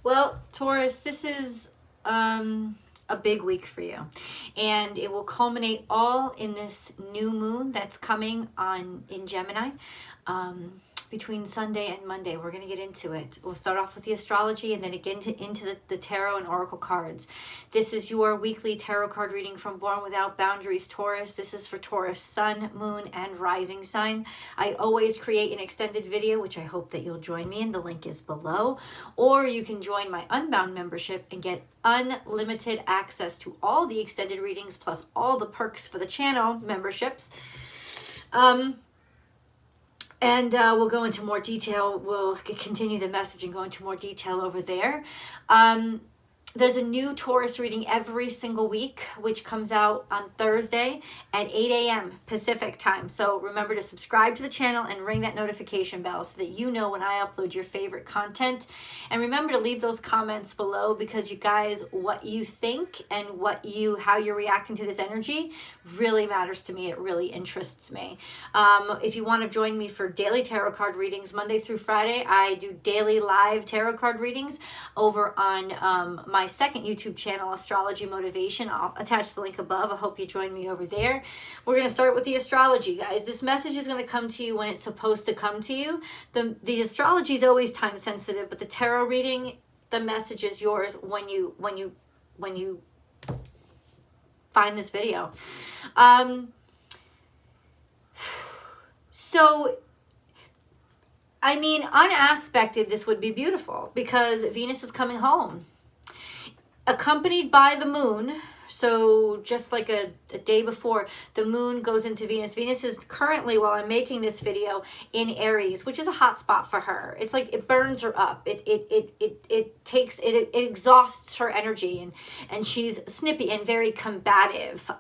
Well, Taurus, this is a big week for you, and it will culminate all in this new moon that's coming on in Gemini. Between Sunday and Monday, we're going to get into it. We'll start off with the astrology and then get into the tarot and oracle cards. This is your weekly tarot card reading from Born Without Boundaries, Taurus. This is for Taurus, sun, moon, and rising sign. I always create an extended video, which I hope that you'll join me in. The link is below. Or you can join my Unbound membership and get unlimited access to all the extended readings plus all the perks for the channel memberships. And we'll go into more detail. We'll continue the message and go into more detail over there. There's a new Taurus reading every single week, which comes out on Thursday at 8 a.m. Pacific time. So remember to subscribe to the channel and ring that notification bell so that you know when I upload your favorite content. And remember to leave those comments below, because you guys, what you think and how you're reacting to this energy really matters to me. It really interests me. If you want to join me for daily tarot card readings, Monday through Friday, I do daily live tarot card readings over on my second YouTube channel, Astrology Motivation. I'll attach the link above. I hope you join me over there. We're going to start with the astrology, guys. This message is going to come to you when it's supposed to come to you. The astrology is always time sensitive, but the tarot reading, the message is yours when you find this video. So, I mean, unaspected, this would be beautiful because Venus is coming home, accompanied by the moon. So just like a day before, the moon goes into Venus. Venus is currently, while I'm making this video, in Aries, which is a hot spot for her. It's like it burns her up. It exhausts her energy, and she's snippy and very combative,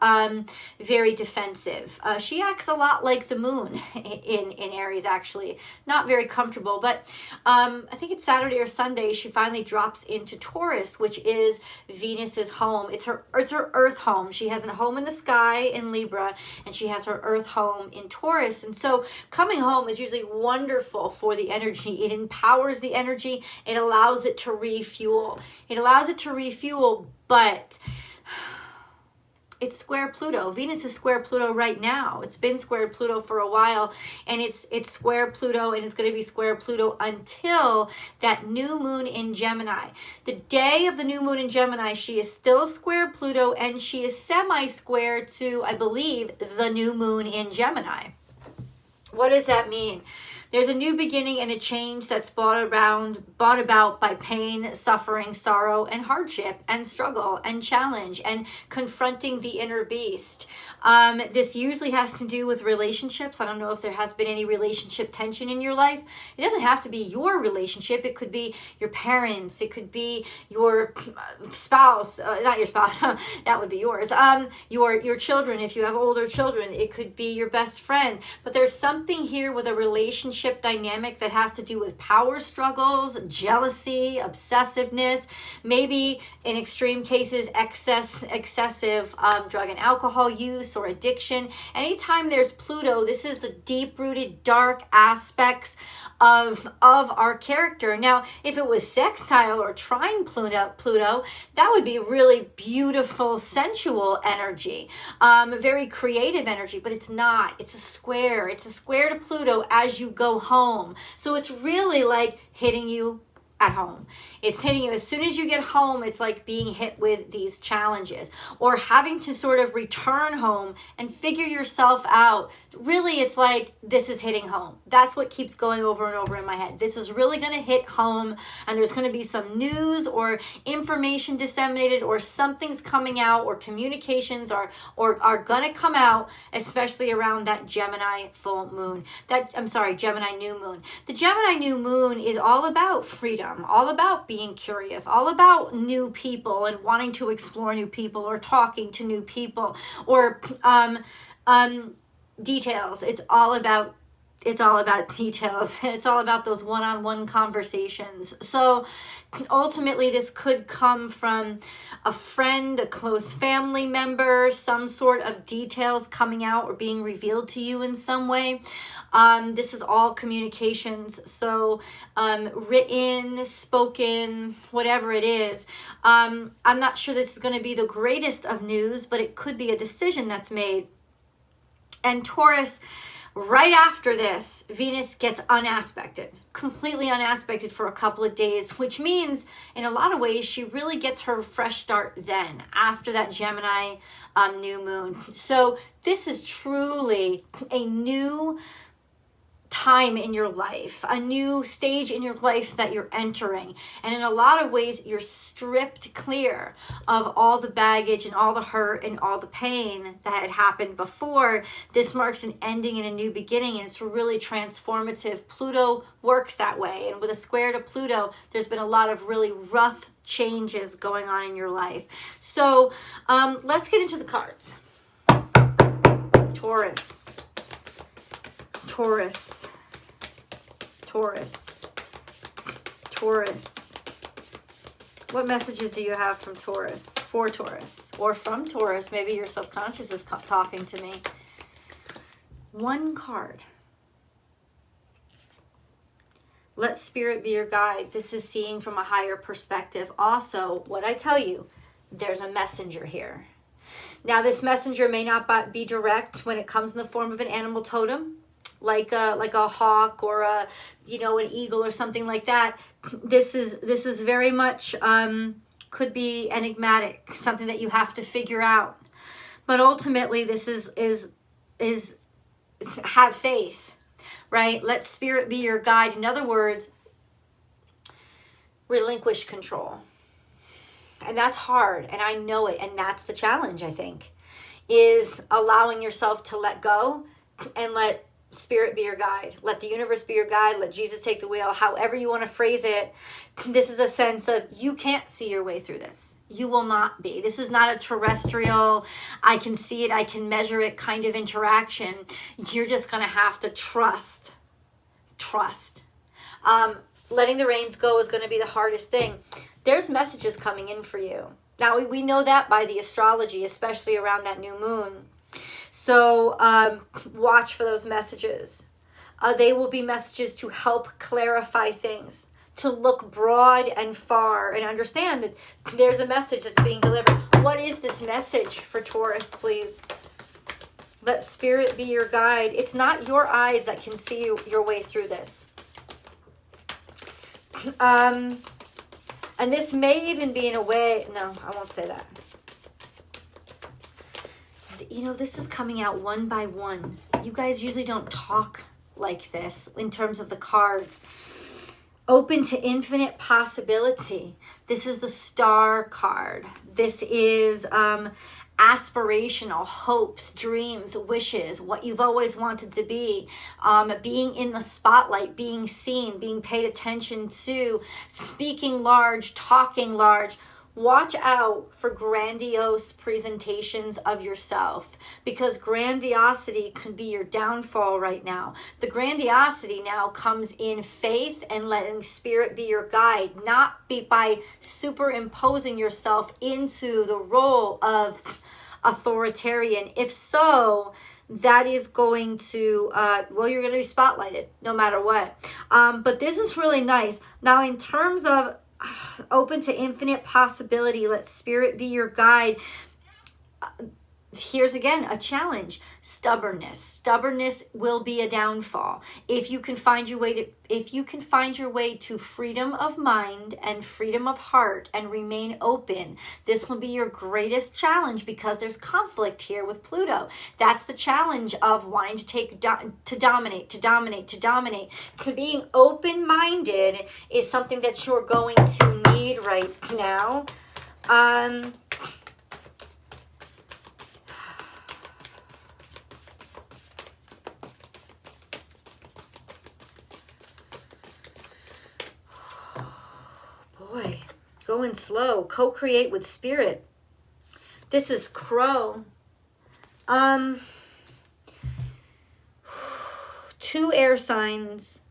very defensive. She acts a lot like the moon in Aries, actually. Not very comfortable, but I think it's Saturday or Sunday she finally drops into Taurus, which is Venus's home. It's her earth home. She has a home in the sky in Libra, and she has her earth home in Taurus. And so coming home is usually wonderful for the energy. It empowers the energy. It allows it to refuel. But it's square Pluto. Venus is square Pluto right now. It's been square Pluto for a while, and it's square Pluto, and it's going to be square Pluto until that new moon in Gemini. The day of the new moon in Gemini, she is still square Pluto, and she is semi-square to, I believe, the new moon in Gemini. What does that mean? There's a new beginning and a change that's brought about by pain, suffering, sorrow, and hardship, and struggle, and challenge, and confronting the inner beast. This usually has to do with relationships. I don't know if there has been any relationship tension in your life. It doesn't have to be your relationship. It could be your parents. It could be your spouse. Not your spouse. That would be yours. Your children, if you have older children. It could be your best friend. But there's something here with a relationship dynamic that has to do with power struggles, jealousy, obsessiveness, maybe in extreme cases excessive drug and alcohol use or addiction. Anytime there's Pluto, this is the deep-rooted dark aspects of our character. Now, if it was sextile or trine Pluto, that would be really beautiful, sensual energy, very creative energy, but it's not. It's a square. It's a square to Pluto as you go home. So it's really like hitting you at home. It's hitting you as soon as you get home. It's like being hit with these challenges or having to sort of return home and figure yourself out. Really, it's like this is hitting home. That's what keeps going over and over in my head. This is really going to hit home, and there's going to be some news or information disseminated, or something's coming out, or communications are going to come out, especially around that Gemini full moon. Gemini new moon. The Gemini new moon is all about freedom, all about being curious, all about new people and wanting to explore new people or talking to new people or details. It's all about details. It's all about those one-on-one conversations. So ultimately, this could come from a friend, a close family member, some sort of details coming out or being revealed to you in some way. This is all communications. So written, spoken, whatever it is. I'm not sure this is going to be the greatest of news, but it could be a decision that's made. And Taurus, right after this, Venus gets unaspected, completely unaspected for a couple of days, which means in a lot of ways she really gets her fresh start then, after that Gemini new moon. So this is truly a new time in your life, a new stage in your life that you're entering. And in a lot of ways, you're stripped clear of all the baggage and all the hurt and all the pain that had happened before. This marks an ending and a new beginning, and it's really transformative. Pluto works that way. And with a square to Pluto, there's been a lot of really rough changes going on in your life. So let's get into the cards. Taurus. Taurus, Taurus, Taurus. What messages do you have from Taurus, for Taurus, or from Taurus? Maybe your subconscious is talking to me. One card. Let spirit be your guide. This is seeing from a higher perspective. Also, what I tell you, there's a messenger here. Now, this messenger may not be direct when it comes in the form of an animal totem, like a hawk or an eagle or something like that. This is very much could be enigmatic, something that you have to figure out. But ultimately, this is have faith, right? Let spirit be your guide. In other words, relinquish control. And that's hard, and I know it, and that's the challenge, I think, is allowing yourself to let go and let spirit be your guide. Let the universe be your guide. Let Jesus take the wheel. However you want to phrase it, this is a sense of you can't see your way through this. You will not be. This is not a terrestrial, I can see it, I can measure it kind of interaction. You're just going to have to trust. Letting the reins go is going to be the hardest thing. There's messages coming in for you. Now, we know that by the astrology, especially around that new moon. So watch for those messages. They will be messages to help clarify things, to look broad and far and understand that there's a message that's being delivered. What is this message for Taurus, please? Let spirit be your guide. It's not your eyes that can see your way through this. And this may even be in a way, no, I won't say that. This is coming out one by one. You guys usually don't talk like this in terms of the cards. Open to infinite possibility. This is the Star card. This is aspirational, hopes, dreams, wishes, what you've always wanted to be, being in the spotlight, being seen, being paid attention to, speaking large, talking large. Watch out for grandiose presentations of yourself, because grandiosity could be your downfall right now. The grandiosity now comes in faith and letting spirit be your guide, not be by superimposing yourself into the role of authoritarian. If so, that is going to, you're going to be spotlighted no matter what. But this is really nice. Now, in terms of open to infinite possibility, let spirit be your guide. Here's again a challenge. Stubbornness will be a downfall. If you can find your way to freedom of mind and freedom of heart and remain open, this will be your greatest challenge, because there's conflict here with Pluto. That's the challenge of wanting to dominate. So being open-minded is something that you're going to need right now. Boy, going slow. Co-create with spirit. This is Crow. 2 air signs.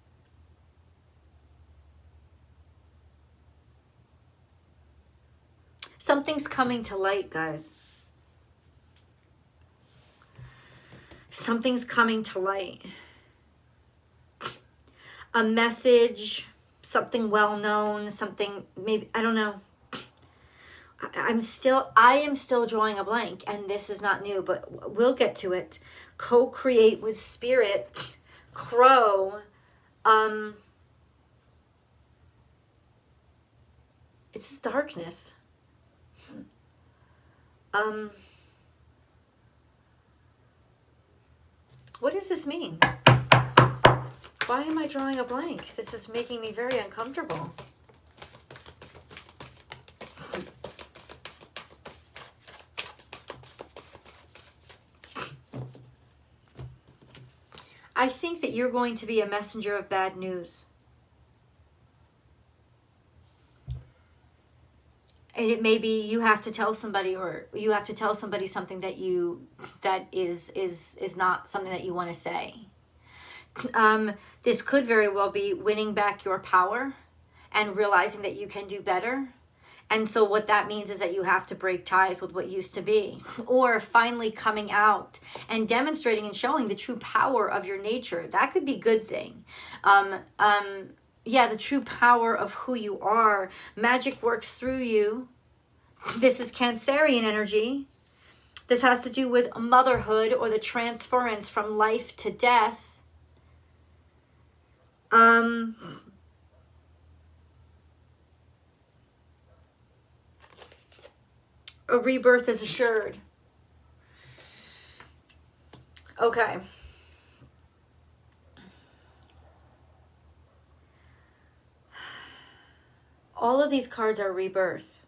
Something's coming to light, guys. Something's coming to light. a message, something well-known, something maybe, I don't know. I am still drawing a blank, and this is not new, but we'll get to it. Co-create with spirit, crow. It's darkness. What does this mean? Why am I drawing a blank? This is making me very uncomfortable. I think that you're going to be a messenger of bad news. And it may be you have to tell somebody, or you have to tell somebody something that is not something that you want to say. This could very well be winning back your power and realizing that you can do better. And so what that means is that you have to break ties with what used to be, or finally coming out and demonstrating and showing the true power of your nature. That could be a good thing. Yeah, the true power of who you are. Magic works through you. This is Cancerian energy. This has to do with motherhood, or the transference from life to death. A rebirth is assured. Okay. All of these cards are rebirth.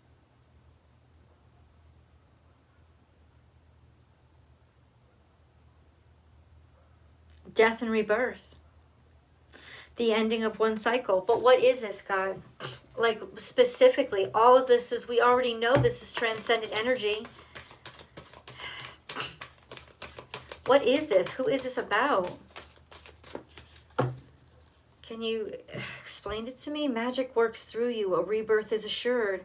Death and rebirth. The ending of one cycle. But what is this, God? Like, specifically, all of this is, we already know this is transcendent energy. What is this? Who is this about? Can you explain it to me? Magic works through you. A rebirth is assured.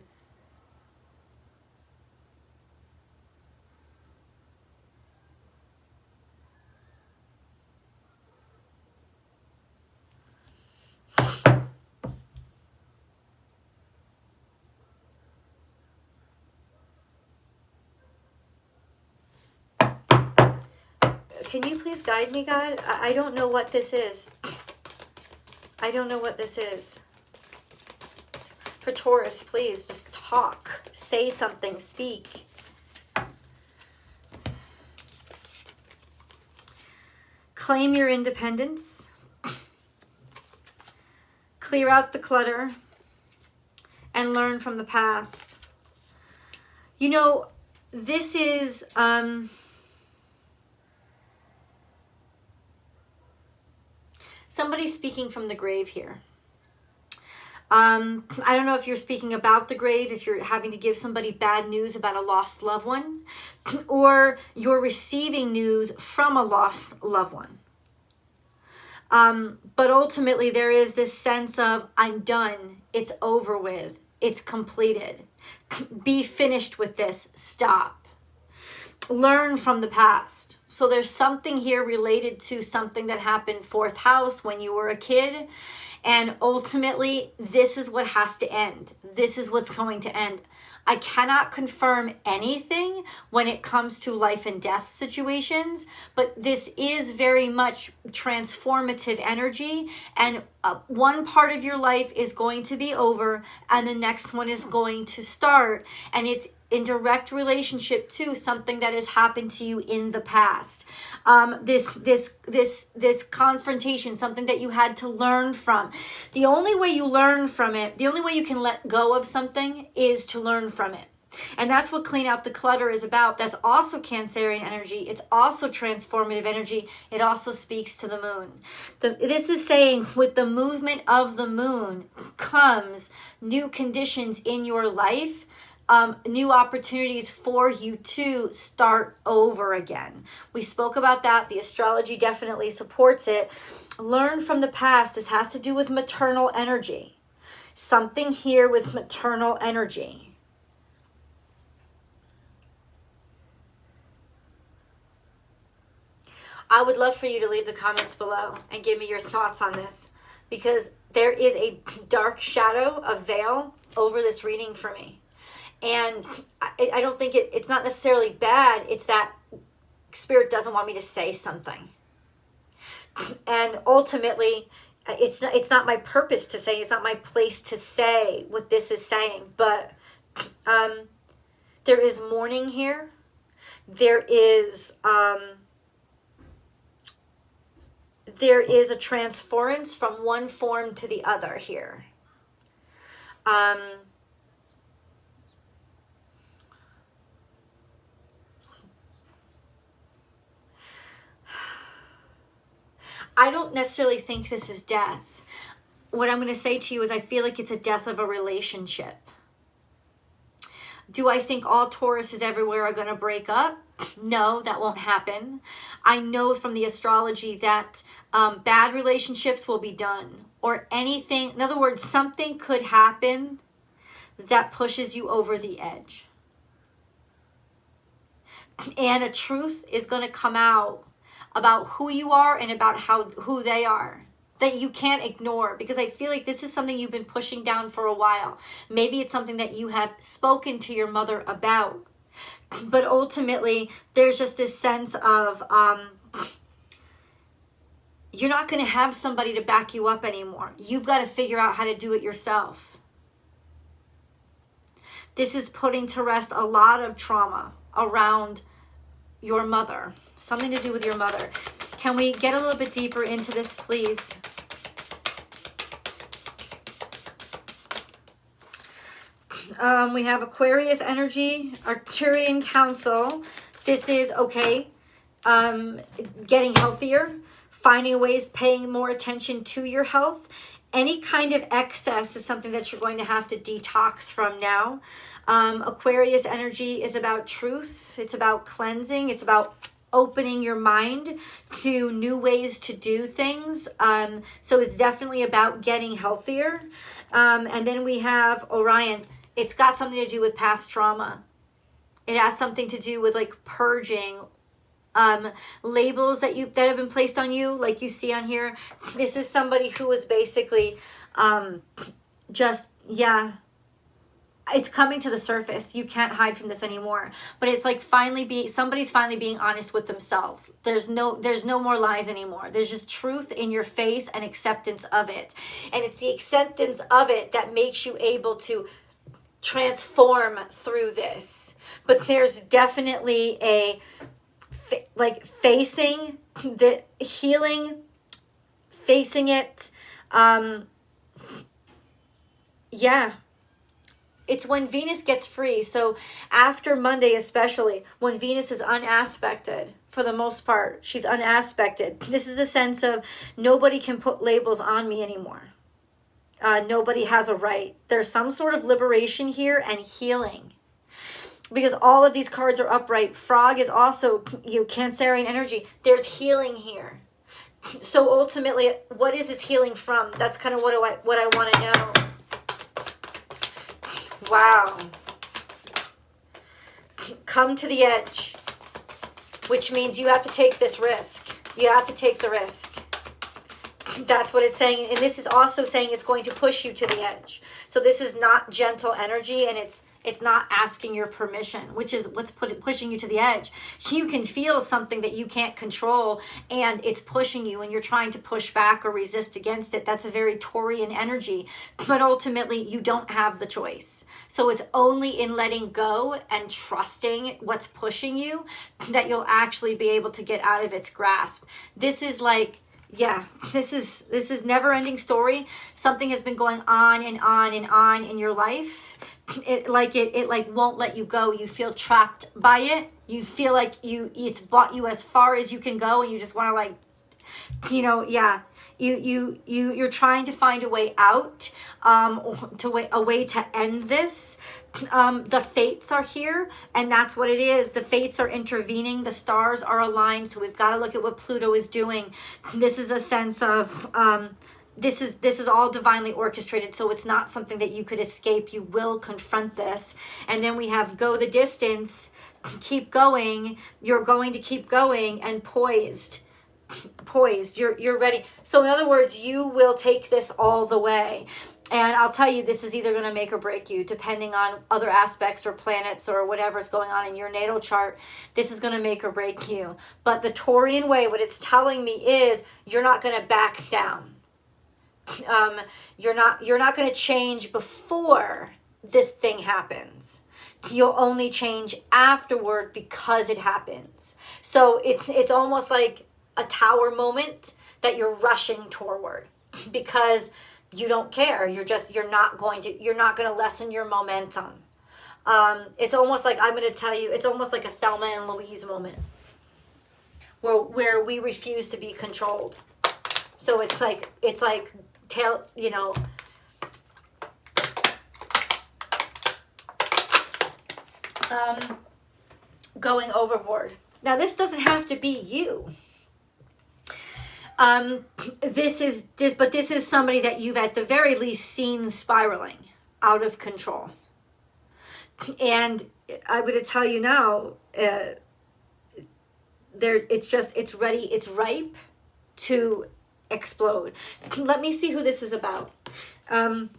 Can you please guide me, God? I don't know what this is. I don't know what this is. For Taurus, please just talk. Say something. Speak. Claim your independence. Clear out the clutter. And learn from the past. You know, this is... somebody's speaking from the grave here. I don't know if you're speaking about the grave, if you're having to give somebody bad news about a lost loved one, or you're receiving news from a lost loved one. But ultimately there is this sense of, I'm done. It's over with. It's completed. Be finished with this. Stop. Learn from the past. So there's something here related to something that happened 4th house when you were a kid. And ultimately, this is what has to end. This is what's going to end. I cannot confirm anything when it comes to life and death situations, but this is very much transformative energy. And one part of your life is going to be over and the next one is going to start. And it's in direct relationship to something that has happened to you in the past. This confrontation, something that you had to learn from. The only way you learn from it, the only way you can let go of something is to learn from it. And that's what Clean Out the Clutter is about. That's also Cancerian energy. It's also transformative energy. It also speaks to the moon. This is saying with the movement of the moon comes new conditions in your life. New opportunities for you to start over again. We spoke about that. The astrology definitely supports it. Learn from the past. This has to do with maternal energy. Something here with maternal energy. I would love for you to leave the comments below and give me your thoughts on this, because there is a dark shadow, a veil over this reading for me. And I don't think it's not necessarily bad. It's that Spirit doesn't want me to say something. And ultimately, it's not my purpose to say, it's not my place to say what this is saying. But there is mourning here. There is a transference from one form to the other here. I don't necessarily think this is death. What I'm going to say to you is I feel like it's a death of a relationship. Do I think all Tauruses everywhere are going to break up? No, that won't happen. I know from the astrology that bad relationships will be done, or anything. In other words, something could happen that pushes you over the edge. And a truth is going to come out about who you are and about who they are, that you can't ignore, because I feel like this is something you've been pushing down for a while. Maybe it's something that you have spoken to your mother about, but ultimately there's just this sense of you're not going to have somebody to back you up anymore. You've got to figure out how to do it yourself. This is putting to rest a lot of trauma around your mother. Something to do with your mother. Can we get a little bit deeper into this, please? We have Aquarius energy, Arcturian Council. This is okay. Getting healthier, finding ways, paying more attention to your health. Any kind of excess is something that you're going to have to detox from now. Aquarius energy is about truth. It's about cleansing. It's about opening your mind to new ways to do things. So it's definitely about getting healthier. And then we have Orion. It's got something to do with past trauma. It has something to do with like purging labels that have been placed on you, like you see on here. This is somebody who was basically it's coming to the surface. You can't hide from this anymore. But it's like somebody's finally being honest with themselves. There's no more lies anymore. There's just truth in your face and acceptance of it. And it's the acceptance of it that makes you able to transform through this. But there's definitely a facing the healing, facing it. It's when Venus gets free. So after Monday, especially when Venus is unaspected, for the most part, she's unaspected. This is a sense of nobody can put labels on me anymore. Nobody has a right. There's some sort of liberation here and healing. Because all of these cards are upright. Frog is also Cancerian energy. There's healing here. So ultimately, what is this healing from? That's kind of what I want to know. Wow. Come to the edge, which means you have to take this risk. You have to take the risk. That's what it's saying. And this is also saying it's going to push you to the edge. So this is not gentle energy, and it's not asking your permission, which is what's pushing you to the edge. You can feel something that you can't control, and it's pushing you, and you're trying to push back or resist against it. That's a very Taurian energy. But ultimately, you don't have the choice. So it's only in letting go and trusting what's pushing you that you'll actually be able to get out of its grasp. This is like, this is never-ending story. Something has been going on and on and on in your life. It won't let you go. You feel trapped by it. You feel like it's brought you as far as you can go, and you just want to you're trying to find a way out, a way to end this. The fates are here, and that's what it is. The fates are intervening. The stars are aligned. So we've got to look at what Pluto is doing. This is a sense of this is all divinely orchestrated, so it's not something that you could escape. You will confront this. And then we have go the distance, keep going. You're going to keep going, and poised. poised. You're ready. So in other words, you will take this all the way. And I'll tell you, this is either going to make or break you, depending on other aspects or planets or whatever's going on in your natal chart. This is going to make or break you. But the Taurian way, what it's telling me is you're not going to back down. You're not going to change before this thing happens. You'll only change afterward because it happens. So it's almost like a tower moment that you're rushing toward because you don't care. You're not going to lessen your momentum. It's almost like, I'm going to tell you, it's almost like a Thelma and Louise moment where we refuse to be controlled. So it's like going overboard. Now, this doesn't have to be you. This is somebody that you've at the very least seen spiraling out of control. And I'm going to tell you now, it's ready, it's ripe to explode. Let me see who this is about. Can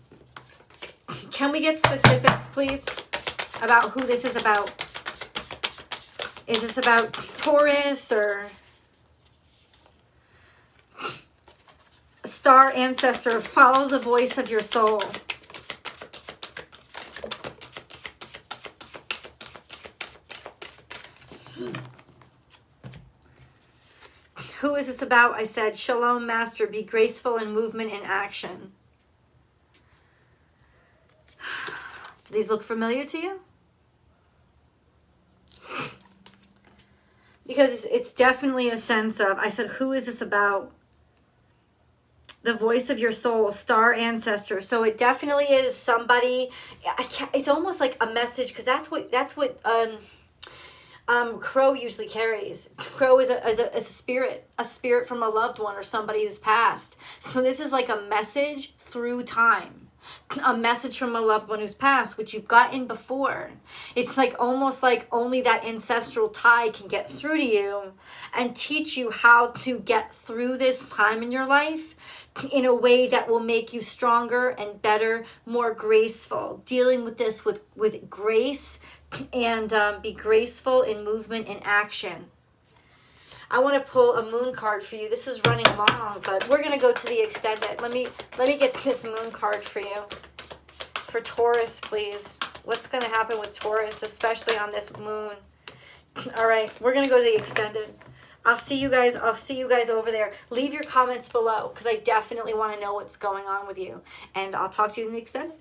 we get specifics, please, about who this is about? Is this about Taurus or star ancestor? Follow the voice of your soul. Who is this about? I said, Shalom, Master, be graceful in movement and action. These look familiar to you? Because it's definitely a sense of, I said, who is this about? The voice of your soul, star ancestor. So it definitely is somebody. It's almost like a message, because that's what Crow usually carries. Crow is a spirit from a loved one or somebody who's passed. So this is like a message through time. A message from a loved one who's passed, which you've gotten before. It's like almost like only that ancestral tie can get through to you and teach you how to get through this time in your life in a way that will make you stronger and better, more graceful. Dealing with this with grace and be graceful in movement and action. I want to pull a moon card for you. This is running long, but we're going to go to the extended. Let me get this moon card for you. For Taurus, please. What's going to happen with Taurus, especially on this moon? All right, we're going to go to the extended. I'll see you guys over there. Leave your comments below because I definitely want to know what's going on with you. And I'll talk to you in the extended.